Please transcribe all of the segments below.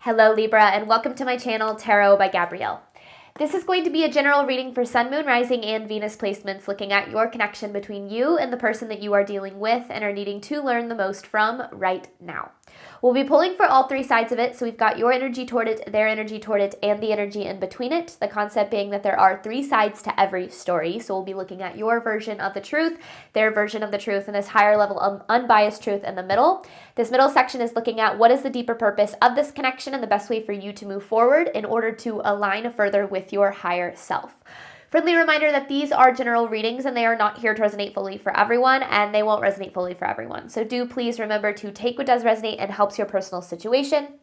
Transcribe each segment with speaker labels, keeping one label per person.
Speaker 1: Hello Libra, and welcome to my channel, Tarot by Gabrielle. This is going to be a general reading for Sun, Moon, Rising, and Venus placements, looking at your connection between you and the person that you are dealing with and are needing to learn the most from right now. We'll be pulling for all three sides of it, so we've got your energy toward it, their energy toward it, and the energy in between it. The concept being that there are three sides to every story, so we'll be looking at your version of the truth, their version of the truth, and this higher level of unbiased truth in the middle. This middle section is looking at what is the deeper purpose of this connection and the best way for you to move forward in order to align further with your higher self. Friendly reminder that these are general readings and they are not here to resonate fully for everyone, and they won't resonate fully for everyone. So do please remember to take what does resonate and helps your personal situation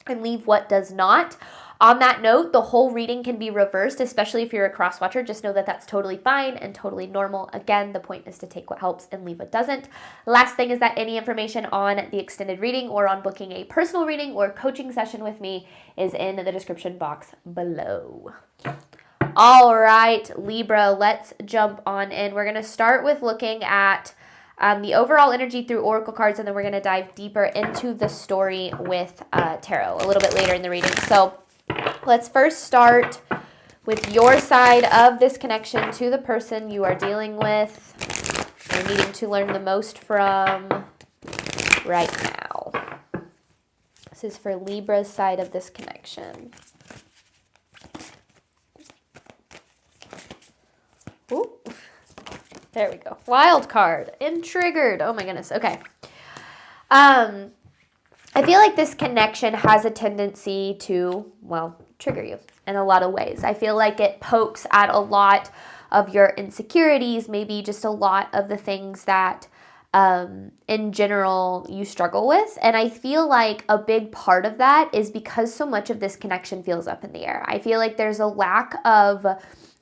Speaker 1: and leave what does not. On that note, the whole reading can be reversed, especially if you're a cross-watcher. Just know that that's totally fine and totally normal. Again, the point is to take what helps and leave what doesn't. Last thing is that any information on the extended reading or on booking a personal reading or coaching session with me is in the description box below. All right, Libra, let's jump on in. We're going to start with looking at the overall energy through oracle cards, and then we're going to dive deeper into the story with tarot a little bit later in the reading. So let's first start with your side of this connection to the person you are dealing with, you're needing to learn the most from right now. This is for Libra's side of this connection. Ooh, there we go. Wild card and triggered. Oh my goodness. Okay. I feel like this connection has a tendency to, well, trigger you in a lot of ways. I feel like it pokes at a lot of your insecurities, maybe just a lot of the things that in general you struggle with. And I feel like a big part of that is because so much of this connection feels up in the air. I feel like there's a lack of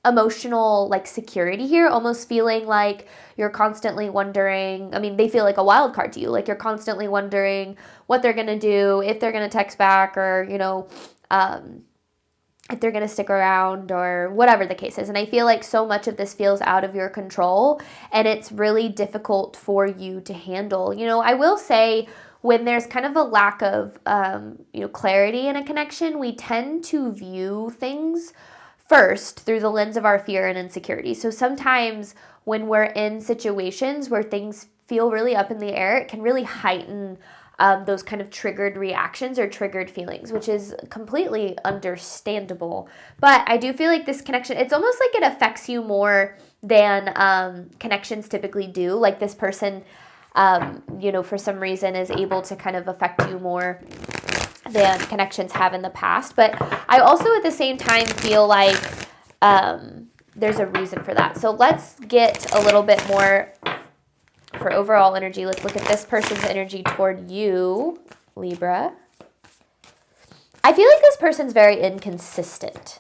Speaker 1: emotional security here, almost feeling like you're constantly wondering. I mean, they feel like a wild card to you, like you're constantly wondering what they're gonna do, if they're gonna text back, or if they're gonna stick around, or whatever the case is. And I feel like so much of this feels out of your control, and it's really difficult for you to handle. I will say, when there's kind of a lack of clarity in a connection, we tend to view things first through the lens of our fear and insecurity. So sometimes when we're in situations where things feel really up in the air, it can really heighten those kind of triggered reactions or triggered feelings, which is completely understandable. But I do feel like this connection, it's almost like it affects you more than connections typically do. Like this person, for some reason is able to kind of affect you more than connections have in the past. But I also at the same time feel like there's a reason for that. So let's get a little bit more for overall energy. Let's look at this person's energy toward you, Libra. I feel like this person's very inconsistent,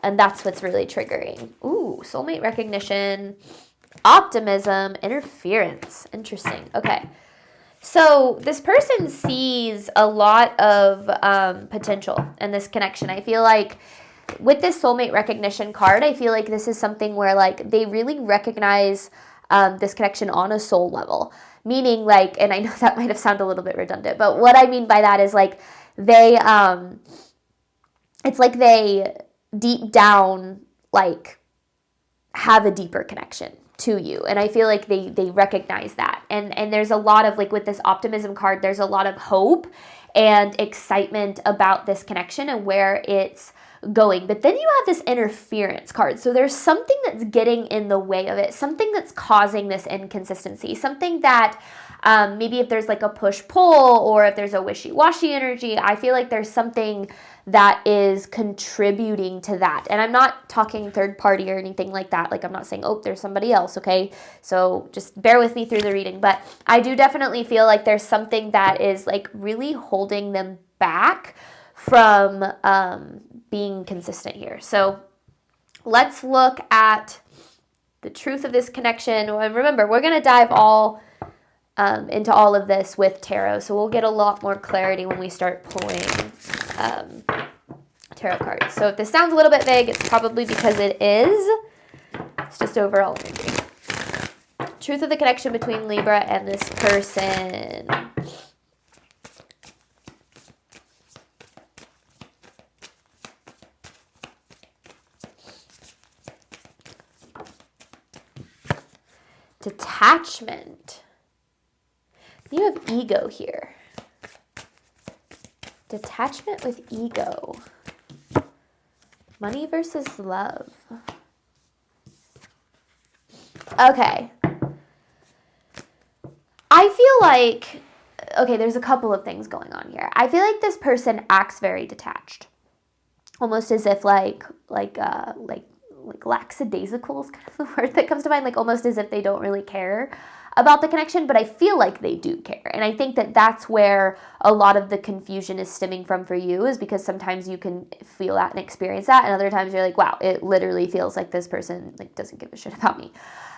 Speaker 1: and that's what's really triggering. Ooh, soulmate recognition, optimism, interference. Interesting. Okay. So this person sees a lot of potential in this connection. I feel like with this soulmate recognition card, I feel like this is something where they really recognize this connection on a soul level. Meaning and I know that might have sounded a little bit redundant, but what I mean by that is they, it's like they deep down have a deeper connection to you. And I feel like they recognize that. And there's a lot of with this optimism card, there's a lot of hope and excitement about this connection and where it's going. But then you have this interference card. So there's something that's getting in the way of it, something that's causing this inconsistency, something that maybe if there's a push-pull or if there's a wishy-washy energy, I feel like there's something that is contributing to that. And I'm not talking third party or anything like that. I'm not saying, oh, there's somebody else, okay? So just bear with me through the reading. But I do definitely feel like there's something that is really holding them back from being consistent here. So let's look at the truth of this connection. And remember, we're going to dive into all of this with tarot. So we'll get a lot more clarity when we start pulling tarot cards. So if this sounds a little bit vague, it's probably because it is. It's just overall energy. Truth of the connection between Libra and this person. Detachment. You have ego here. Detachment with ego. Money versus love. Okay. I feel like, okay, there's a couple of things going on here. I feel like this person acts very detached. Almost as if like lackadaisical is kind of the word that comes to mind, like almost as if they don't really care about the connection, but I feel like they do care. And I think that that's where a lot of the confusion is stemming from for you, is because sometimes you can feel that and experience that, and other times you're like, wow, it literally feels like this person like doesn't give a shit about me.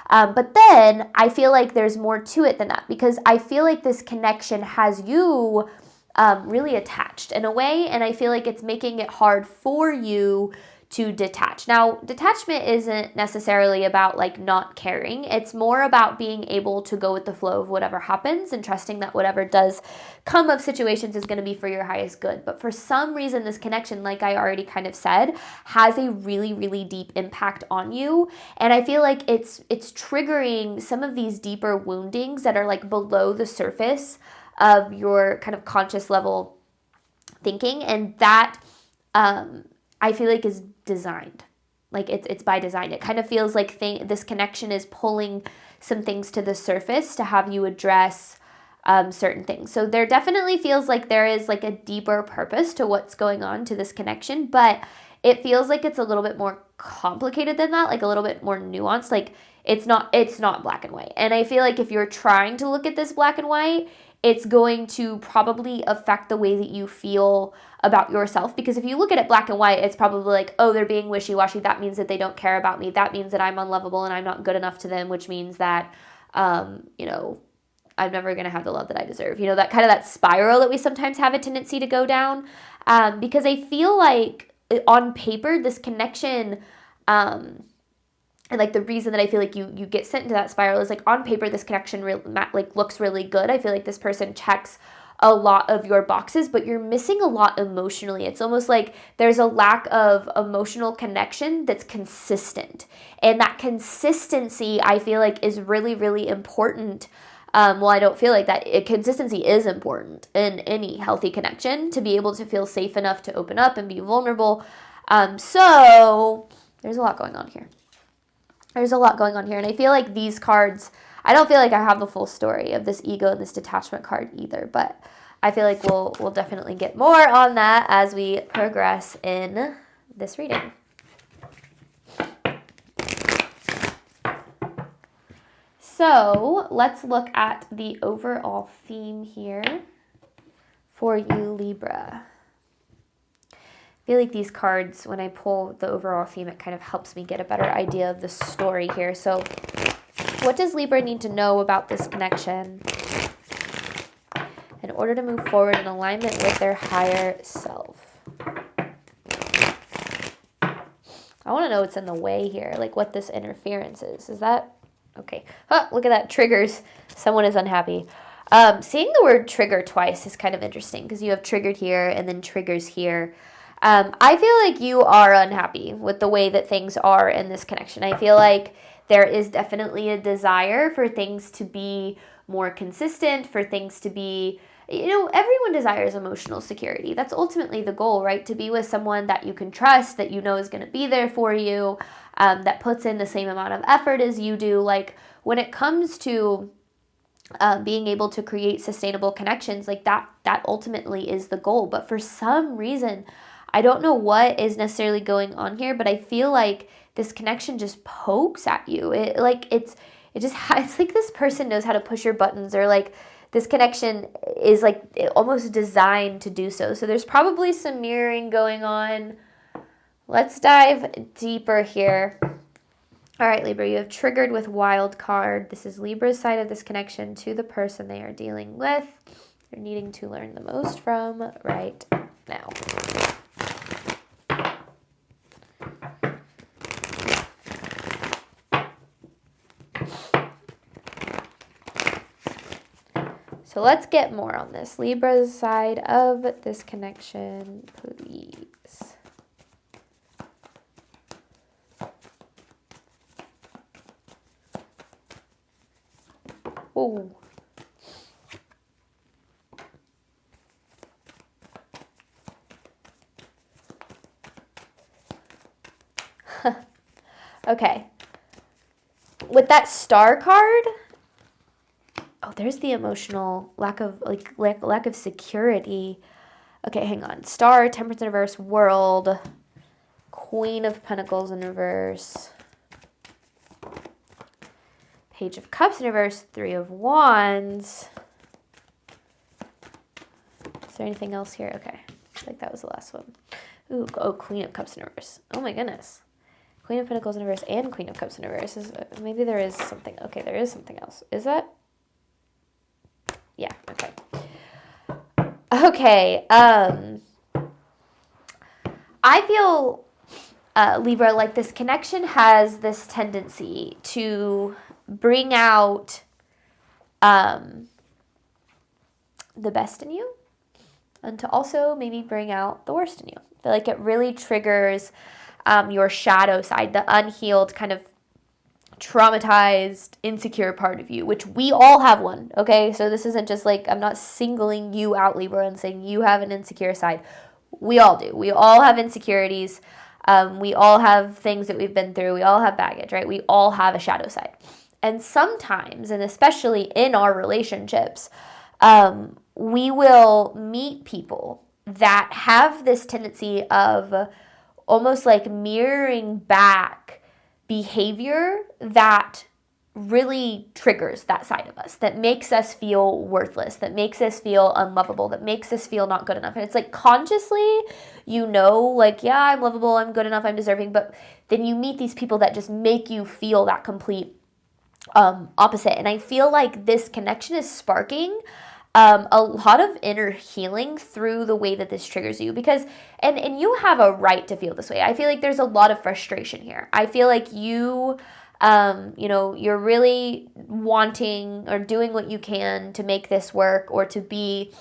Speaker 1: But then I feel like there's more to it than that, because I feel like this connection has you really attached in a way, and I feel like it's making it hard for you to detach. Now, detachment isn't necessarily about like not caring. It's more about being able to go with the flow of whatever happens and trusting that whatever does come of situations is going to be for your highest good. But for some reason, this connection, like I already kind of said, has a really, really deep impact on you. And I feel like it's triggering some of these deeper woundings that are like below the surface of your kind of conscious level thinking. And that, I feel like is designed. Like it's by design. It kind of feels like this connection is pulling some things to the surface to have you address certain things. So there definitely feels like there is like a deeper purpose to what's going on to this connection, but it feels like it's a little bit more complicated than that, like a little bit more nuanced. Like it's not black and white. And I feel like if you're trying to look at this black and white, it's going to probably affect the way that you feel about yourself. Because if you look at it black and white, it's probably like, oh, they're being wishy-washy. That means that they don't care about me. That means that I'm unlovable and I'm not good enough to them, which means that, you know, I'm never going to have the love that I deserve. You know, that kind of that spiral that we sometimes have a tendency to go down. Because I feel like on paper, this connection, and like the reason that I feel like you get sent into that spiral is like on paper, this connection looks really good. I feel like this person checks a lot of your boxes, but you're missing a lot emotionally. It's almost like there's a lack of emotional connection that's consistent. And that consistency, I feel like, is really, really important. Well, I don't feel like that. Consistency is important in any healthy connection to be able to feel safe enough to open up and be vulnerable. So there's a lot going on here. There's a lot going on here. And I feel like these cards, I don't feel like I have the full story of this ego and this detachment card either, but I feel like we'll definitely get more on that as we progress in this reading. So let's look at the overall theme here for you, Libra. I feel like these cards, when I pull the overall theme, it kind of helps me get a better idea of the story here. So what does Libra need to know about this connection in order to move forward in alignment with their higher self? I want to know what's in the way here, like what this interference is. Is that, okay. Oh, look at that, triggers. Someone is unhappy. Seeing the word trigger twice is kind of interesting because you have triggered here and then triggers here. I feel like you are unhappy with the way that things are in this connection. I feel like there is definitely a desire for things to be more consistent, for things to be, you know, everyone desires emotional security. That's ultimately the goal, right? To be with someone that you can trust, that you know is going to be there for you, that puts in the same amount of effort as you do. Like when it comes to being able to create sustainable connections, like that ultimately is the goal. But for some reason, I don't know what is necessarily going on here, but I feel like this connection just pokes at you. It's like this person knows how to push your buttons, or like this connection is like almost designed to do so. So there's probably some mirroring going on. Let's dive deeper here. All right, Libra, you have triggered with wild card. This is Libra's side of this connection to the person they are dealing with. You're needing to learn the most from right now. So let's get more on this. Libra's side of this connection, please. Oh. Okay. With that star card, oh, there's the emotional lack of lack of security. Okay, hang on. Star, Temperance in reverse, World, Queen of Pentacles in reverse, Page of Cups in reverse, Three of Wands. Is there anything else here? Okay, I think that was the last one. Ooh, oh, Queen of Cups in reverse. Oh my goodness. Queen of Pentacles in reverse and Queen of Cups in reverse. Maybe there is something. Okay, there is something else. Is that? Yeah, okay. Okay, I feel, Libra, like this connection has this tendency to bring out the best in you and to also maybe bring out the worst in you. I feel like it really triggers your shadow side, the unhealed, kind of traumatized, insecure part of you, which we all have one, okay? So this isn't just like, I'm not singling you out, Libra, and saying you have an insecure side. We all do. We all have insecurities. We all have things that we've been through. We all have baggage, right? We all have a shadow side. And sometimes, and especially in our relationships, we will meet people that have this tendency of almost like mirroring back behavior that really triggers that side of us, that makes us feel worthless, that makes us feel unlovable, that makes us feel not good enough. And it's like consciously, you know, like, yeah, I'm lovable, I'm good enough, I'm deserving, but then you meet these people that just make you feel that complete opposite. And I feel like this connection is sparking a lot of inner healing through the way that this triggers you, because and you have a right to feel this way. I feel like there's a lot of frustration here. I feel like you you're really wanting or doing what you can to make this work or to be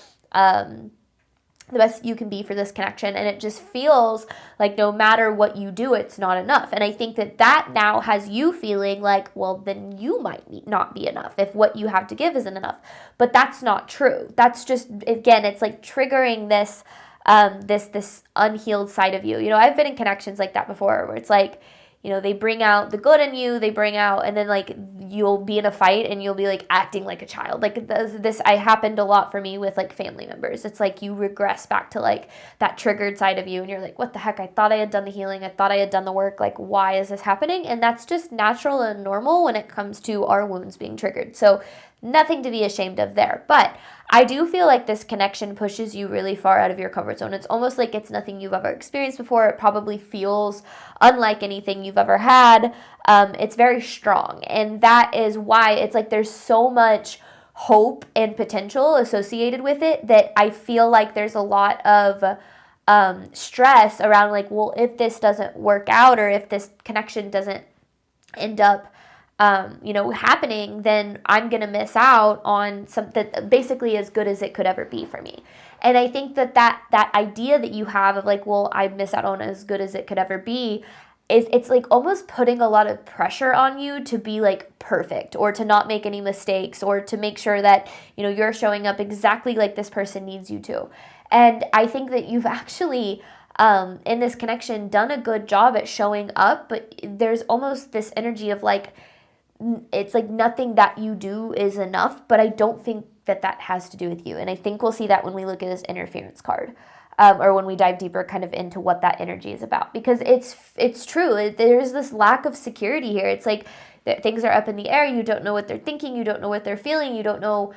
Speaker 1: the best you can be for this connection, and it just feels like no matter what you do, it's not enough. And I think that now has you feeling like, well, then you might not be enough if what you have to give isn't enough. But that's not true. That's just, again, it's like triggering this this unhealed side of you. You know, I've been in connections like that before where it's like, you know, they bring out the good in you, and then like you'll be in a fight and you'll be like acting like a child. Like this I happened a lot for me with like family members. It's like you regress back to like that triggered side of you and you're like, what the heck? I thought I had done the healing. I thought I had done the work. Like, why is this happening? And that's just natural and normal when it comes to our wounds being triggered. So nothing to be ashamed of there. But I do feel like this connection pushes you really far out of your comfort zone. It's almost like it's nothing you've ever experienced before. It probably feels unlike anything you've ever had. It's very strong. And that is why it's like there's so much hope and potential associated with it that I feel like there's a lot of stress around like, well, if this doesn't work out or if this connection doesn't end up happening, then I'm going to miss out on something basically as good as it could ever be for me. And I think that idea that you have of like, well, I miss out on as good as it could ever be, it's like almost putting a lot of pressure on you to be like perfect or to not make any mistakes or to make sure that, you know, you're showing up exactly like this person needs you to. And I think that you've actually in this connection done a good job at showing up, but there's almost this energy of like, it's like nothing that you do is enough, but I don't think that has to do with you. And I think we'll see that when we look at this interference card, or when we dive deeper kind of into what that energy is about, because it's true. There's this lack of security here. It's like things are up in the air. You don't know what they're thinking. You don't know what they're feeling. You don't know,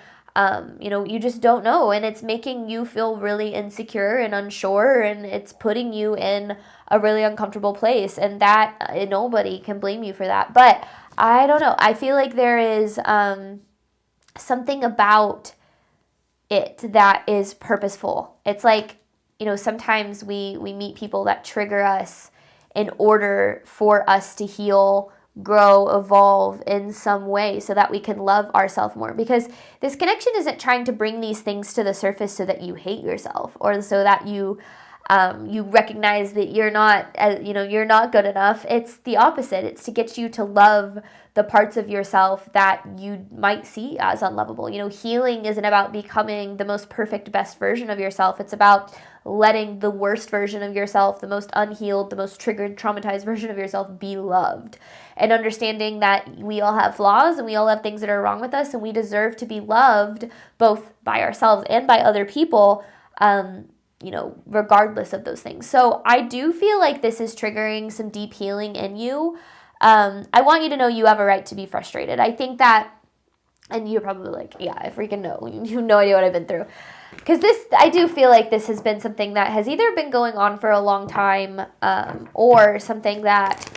Speaker 1: you just don't know. And it's making you feel really insecure and unsure, and it's putting you in a really uncomfortable place. And that nobody can blame you for that. But I don't know. I feel like there is something about it that is purposeful. It's like, you know, sometimes we meet people that trigger us in order for us to heal, grow, evolve in some way so that we can love ourselves more. Because this connection isn't trying to bring these things to the surface so that you hate yourself or so that you You recognize that you're not, you're not good enough. It's the opposite. It's to get you to love the parts of yourself that you might see as unlovable. Healing isn't about becoming the most perfect, best version of yourself. It's about letting the worst version of yourself, the most unhealed, the most triggered, traumatized version of yourself be loved. And understanding that we all have flaws and we all have things that are wrong with us, and we deserve to be loved both by ourselves and by other people, regardless of those things. So I do feel like this is triggering some deep healing in you. I want you to know you have a right to be frustrated. I think that, and you're probably like, yeah, I freaking know. You have no idea what I've been through. Because I do feel like this has been something that has either been going on for a long time, or something that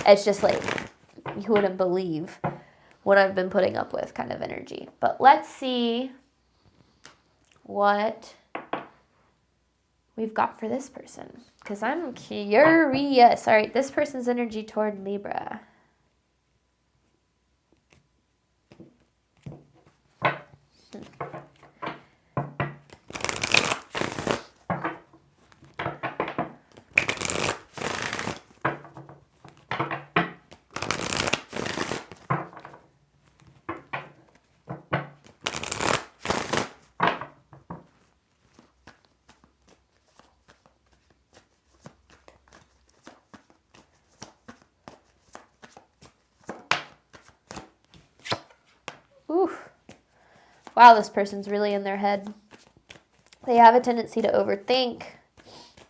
Speaker 1: it's just like, you wouldn't believe what I've been putting up with kind of energy. But let's see what we've got for this person, because I'm curious. All right, this person's energy toward Libra. Oof. Wow, this person's really in their head. They have a tendency to overthink.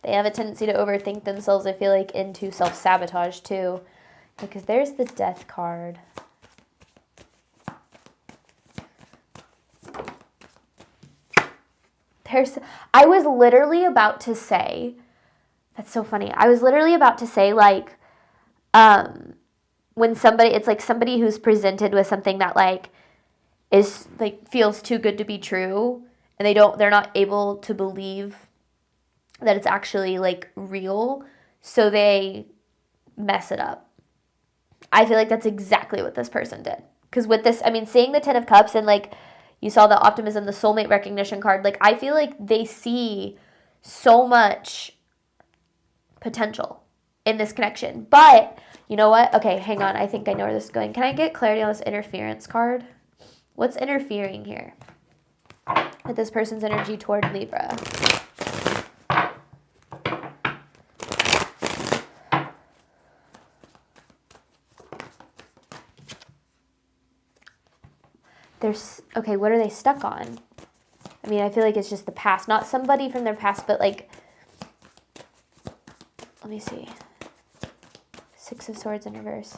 Speaker 1: They have a tendency to overthink themselves, I feel like, into self-sabotage too. Because there's the Death card. I was literally about to say, that's so funny. I was literally about to say, like, when somebody, it's like somebody who's presented with something that, like, is, like, feels too good to be true, and they're not able to believe that it's actually, like, real, so they mess it up. I feel like that's exactly what this person did. Because with this, I mean, seeing the Ten of Cups and, like, you saw the optimism, the soulmate recognition card, like, I feel like they see so much potential in this connection. But, you know what? Okay, hang on. I think I know where this is going. Can I get clarity on this interference card? What's interfering here with this person's energy toward Libra? Okay, what are they stuck on? I mean, I feel like it's just the past. Not somebody from their past, but, like, let me see. Six of Swords in reverse.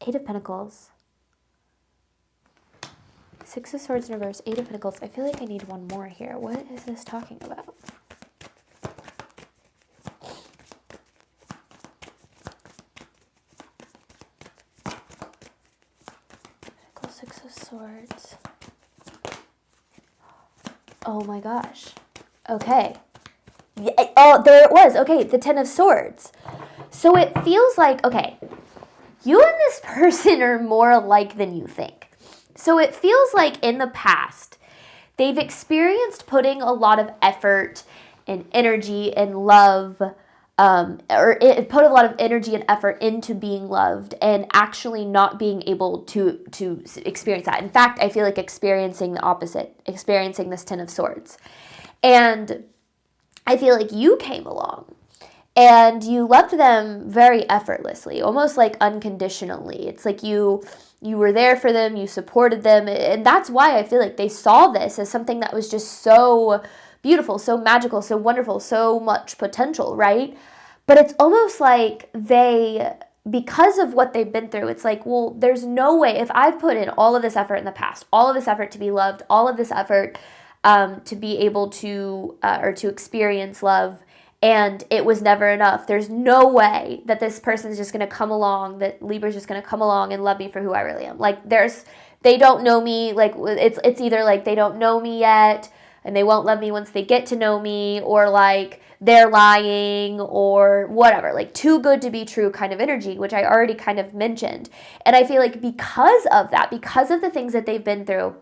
Speaker 1: Eight of Pentacles. Six of Swords in reverse, Eight of Pentacles. I feel like I need one more here. What is this talking about? Six of Swords. Oh my gosh. Okay. Yeah, oh, there it was. Okay, the Ten of Swords. So it feels like, okay, you and this person are more alike than you think. So it feels like in the past, they've experienced putting a lot of effort and energy and love, or it put a lot of energy and effort into being loved and actually not being able to experience that. In fact, I feel like experiencing the opposite, experiencing this Ten of Swords. And I feel like you came along and you loved them very effortlessly, almost like unconditionally. It's like you were there for them, you supported them, and that's why I feel like they saw this as something that was just so beautiful, so magical, so wonderful, so much potential, right? But it's almost like because of what they've been through, it's like, well, there's no way, if I've put in all of this effort in the past, all of this effort to be loved, all of this effort to be able to, or to experience love, and it was never enough, there's no way that this person's just going to come along, that Libra's just going to come along and love me for who I really am. Like, they don't know me, like, it's either like they don't know me yet, and they won't love me once they get to know me, or like they're lying or whatever, like too good to be true kind of energy, which I already kind of mentioned. And I feel like because of that, because of the things that they've been through,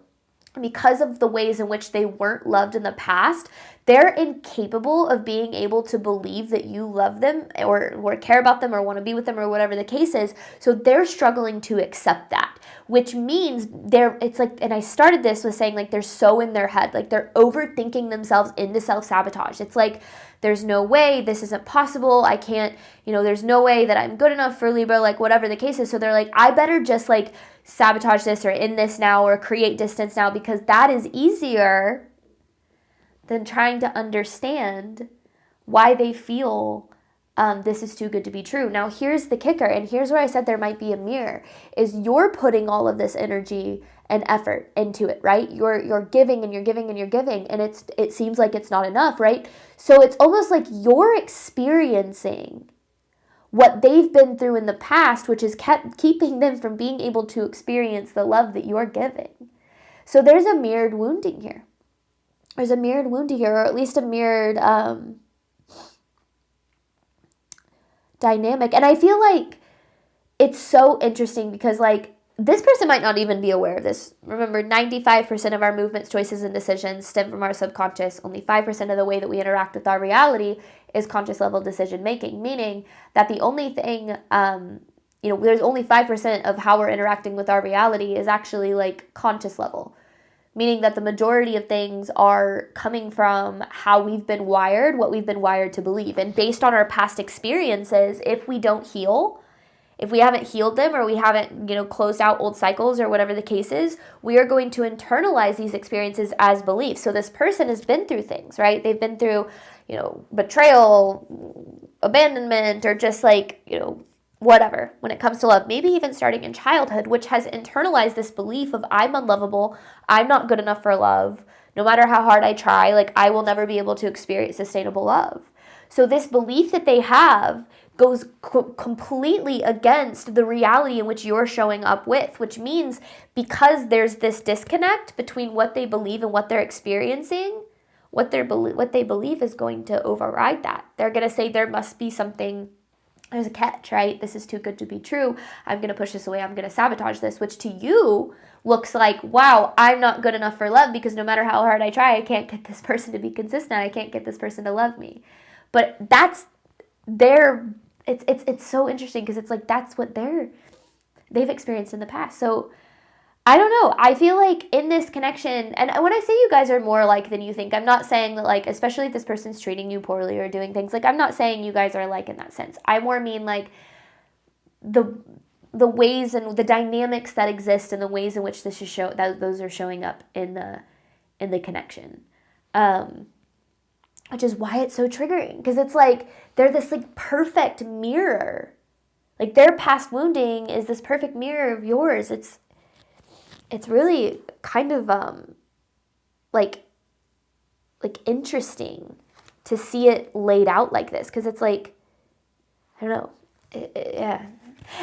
Speaker 1: because of the ways in which they weren't loved in the past, they're incapable of being able to believe that you love them or care about them or want to be with them or whatever the case is. So they're struggling to accept that, which means it's like, and I started this with saying like they're so in their head, like they're overthinking themselves into self-sabotage. It's like, there's no way, this isn't possible, I can't, there's no way that I'm good enough for Libra, like whatever the case is. So they're like, I better just like sabotage this or end this now or create distance now, because that is easier than trying to understand why they feel this is too good to be true. Now, here's the kicker, and here's where I said there might be a mirror, is you're putting all of this energy and effort into it, right? You're giving and you're giving and you're giving, and it seems like it's not enough, right? So it's almost like you're experiencing what they've been through in the past, which is keeping them from being able to experience the love that you're giving. So there's a mirrored wounding here. There's a mirrored wounding here, or at least a mirrored dynamic. And I feel like it's so interesting because like this person might not even be aware of this. Remember, 95% of our movements, choices, and decisions stem from our subconscious. Only 5% of the way that we interact with our reality is conscious level decision making, meaning that the only thing, there's only 5% of how we're interacting with our reality is actually like conscious level, meaning that the majority of things are coming from how we've been wired, what we've been wired to believe. And based on our past experiences, if we don't heal, if we haven't healed them or we haven't, closed out old cycles or whatever the case is, we are going to internalize these experiences as beliefs. So this person has been through things, right? They've been through, betrayal, abandonment, or just like, whatever, when it comes to love, maybe even starting in childhood, which has internalized this belief of I'm unlovable, I'm not good enough for love, no matter how hard I try, like I will never be able to experience sustainable love. So this belief that they have goes completely against the reality in which you're showing up with, which means because there's this disconnect between what they believe and what they're experiencing, what they believe is going to override that. They're going to say there must be something, there's a catch, right? This is too good to be true. I'm going to push this away. I'm going to sabotage this, which to you looks like, wow, I'm not good enough for love because no matter how hard I try, I can't get this person to be consistent. I can't get this person to love me. But that's it's so interesting because it's like that's what they've experienced in the past. So I don't know. I feel like in this connection, and when I say you guys are more alike than you think, I'm not saying that like, especially if this person's treating you poorly or doing things, like I'm not saying you guys are alike in that sense. I more mean like the ways and the dynamics that exist and the ways in which this is those are showing up in the connection. Which is why it's so triggering, because it's like they're this like perfect mirror. Like their past wounding is this perfect mirror of yours. It's really kind of like interesting to see it laid out like this, because it's like, I don't know, yeah.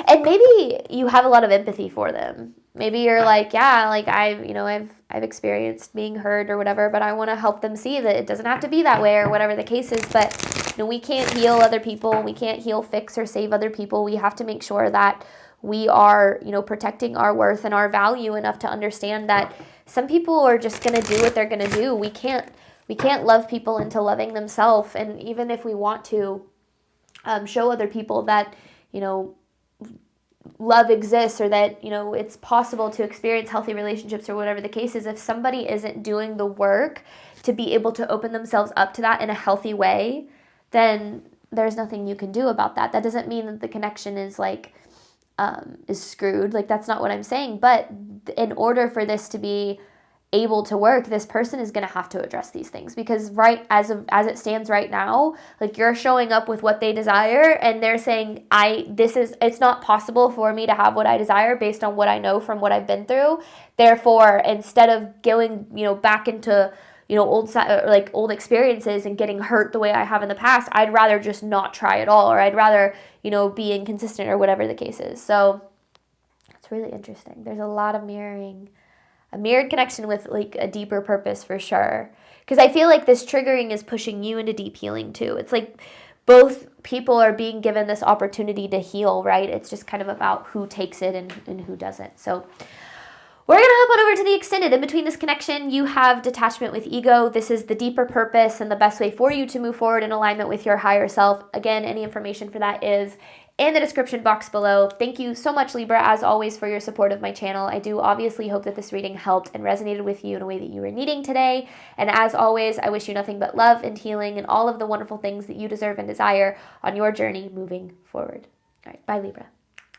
Speaker 1: And maybe you have a lot of empathy for them. Maybe you're like, yeah, like I've experienced being hurt or whatever, but I want to help them see that it doesn't have to be that way or whatever the case is. But we can't heal other people. We can't heal, fix, or save other people. We have to make sure that we are, protecting our worth and our value enough to understand that some people are just going to do what they're going to do. We can't love people into loving themselves. And even if we want to show other people that, love exists or that, it's possible to experience healthy relationships or whatever the case is, if somebody isn't doing the work to be able to open themselves up to that in a healthy way, then there's nothing you can do about that. That doesn't mean that the connection is like, is screwed. Like that's not what I'm saying. But in order for this to be able to work, this person is going to have to address these things, because right as it stands right now, like you're showing up with what they desire and they're saying, it's not possible for me to have what I desire based on what I know from what I've been through. Therefore, instead of going, back into, old experiences and getting hurt the way I have in the past, I'd rather just not try at all, or I'd rather, be inconsistent or whatever the case is. So it's really interesting. There's a lot of mirroring a mirrored connection with like a deeper purpose for sure. Because I feel like this triggering is pushing you into deep healing too. It's like both people are being given this opportunity to heal, right? It's just kind of about who takes it and who doesn't. So we're going to hop on over to the extended. In between this connection, you have detachment with ego. This is the deeper purpose and the best way for you to move forward in alignment with your higher self. Again, any information for that is in the description box below. Thank you so much, Libra, as always, for your support of my channel. I do obviously hope that this reading helped and resonated with you in a way that you were needing today. And as always, I wish you nothing but love and healing and all of the wonderful things that you deserve and desire on your journey moving forward. All right, bye, Libra.